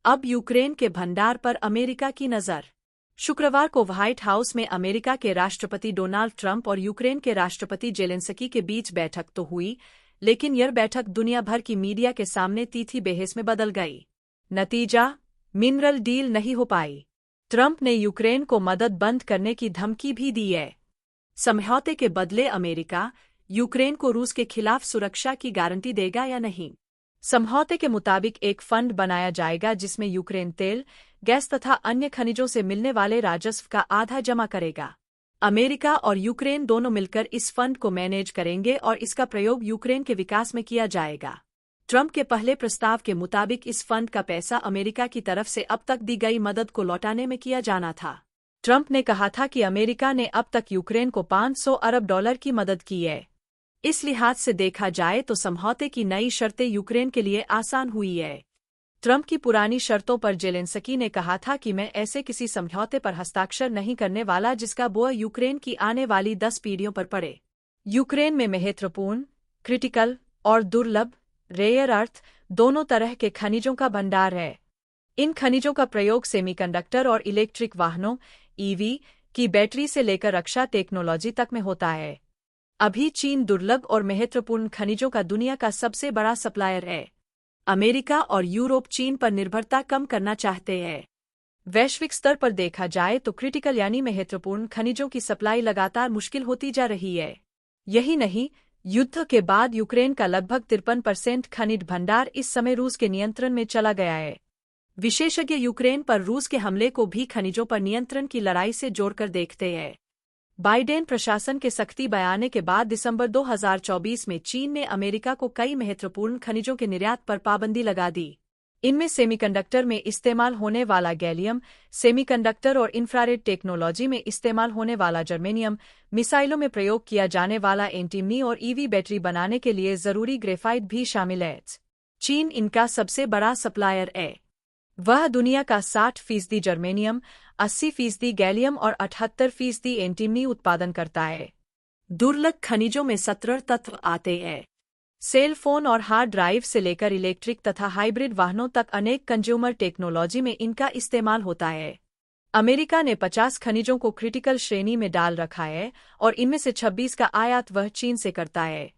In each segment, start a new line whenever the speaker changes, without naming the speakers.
अब यूक्रेन के भंडार पर अमेरिका की नज़र। शुक्रवार को व्हाइट हाउस में अमेरिका के राष्ट्रपति डोनाल्ड ट्रंप और यूक्रेन के राष्ट्रपति जेलेंस्की के बीच बैठक तो हुई, लेकिन यह बैठक दुनिया भर की मीडिया के सामने तीखी बहस में बदल गई। नतीजा, मिनरल डील नहीं हो पाई। ट्रंप ने यूक्रेन को मदद बंद करने की धमकी भी दी है। समझौते के बदले अमेरिका यूक्रेन को रूस के खिलाफ सुरक्षा की गारंटी देगा या नहीं। समझौते के मुताबिक एक फंड बनाया जाएगा जिसमें यूक्रेन तेल, गैस तथा अन्य खनिजों से मिलने वाले राजस्व का आधा जमा करेगा। अमेरिका और यूक्रेन दोनों मिलकर इस फंड को मैनेज करेंगे और इसका प्रयोग यूक्रेन के विकास में किया जाएगा। ट्रंप के पहले प्रस्ताव के मुताबिक इस फंड का पैसा अमेरिका की तरफ से अब तक दी गई मदद को लौटाने में किया जाना था। ट्रंप ने कहा था कि अमेरिका ने अब तक यूक्रेन को $500 अरब की मदद की है। इस लिहाज से देखा जाए तो समझौते की नई शर्तें यूक्रेन के लिए आसान हुई है। ट्रंप की पुरानी शर्तों पर जेलेंस्की ने कहा था कि मैं ऐसे किसी समझौते पर हस्ताक्षर नहीं करने वाला जिसका बोझ यूक्रेन की आने वाली 10 पीढ़ियों पर पड़े। यूक्रेन में महत्वपूर्ण, क्रिटिकल और दुर्लभ रेयर अर्थ दोनों तरह के खनिजों का भंडार है। इन खनिजों का प्रयोग सेमीकंडक्टर और इलेक्ट्रिक वाहनों (ईवी) की बैटरी से लेकर रक्षा टेक्नोलॉजी तक में होता है। अभी चीन दुर्लभ और महत्वपूर्ण खनिजों का दुनिया का सबसे बड़ा सप्लायर है। अमेरिका और यूरोप चीन पर निर्भरता कम करना चाहते हैं। वैश्विक स्तर पर देखा जाए तो क्रिटिकल यानी महत्वपूर्ण खनिजों की सप्लाई लगातार मुश्किल होती जा रही है। यही नहीं, युद्ध के बाद यूक्रेन का लगभग 53% खनिज भंडार इस समय रूस के नियंत्रण में चला गया है। विशेषज्ञ यूक्रेन पर रूस के हमले को भी खनिजों पर नियंत्रण की लड़ाई से जोड़कर देखते हैं। बाइडेन प्रशासन के सख्ती बयाने के बाद दिसंबर 2024 में चीन ने अमेरिका को कई महत्वपूर्ण खनिजों के निर्यात पर पाबंदी लगा दी। इनमें सेमीकंडक्टर में इस्तेमाल होने वाला गैलियम, सेमीकंडक्टर और इंफ्रारेड टेक्नोलॉजी में इस्तेमाल होने वाला जर्मेनियम, मिसाइलों में प्रयोग किया जाने वाला एंटीमनी और ईवी बैटरी बनाने के लिए जरूरी ग्रेफाइट भी शामिल है। चीन इनका सबसे बड़ा सप्लायर है। वह दुनिया का 60% जर्मेनियम, 80% गैलियम और 78% एंटीमनी उत्पादन करता है। दुर्लभ खनिजों में 17 तत्व आते हैं। सेल फोन और हार्ड ड्राइव से लेकर इलेक्ट्रिक तथा हाइब्रिड वाहनों तक अनेक कंज्यूमर टेक्नोलॉजी में इनका इस्तेमाल होता है। अमेरिका ने 50 खनिजों को क्रिटिकल श्रेणी में डाल रखा है और इनमें से 26 का आयात वह चीन से करता है।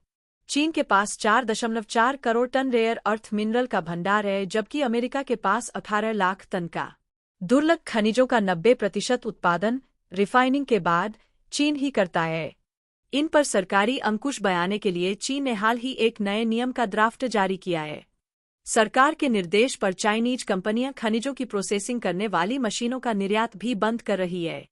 चीन के पास 4.4 crore tonne rare earth mineral का भंडार है, जबकि अमेरिका के पास 18 लाख टन का। दुर्लभ खनिजों का 90% उत्पादन रिफाइनिंग के बाद चीन ही करता है। इन पर सरकारी अंकुश बयाने के लिए चीन ने हाल ही एक नए नियम का ड्राफ्ट जारी किया है। सरकार के निर्देश पर चाइनीज कंपनियां खनिजों की प्रोसेसिंग करने वाली मशीनों का निर्यात भी बंद कर रही है।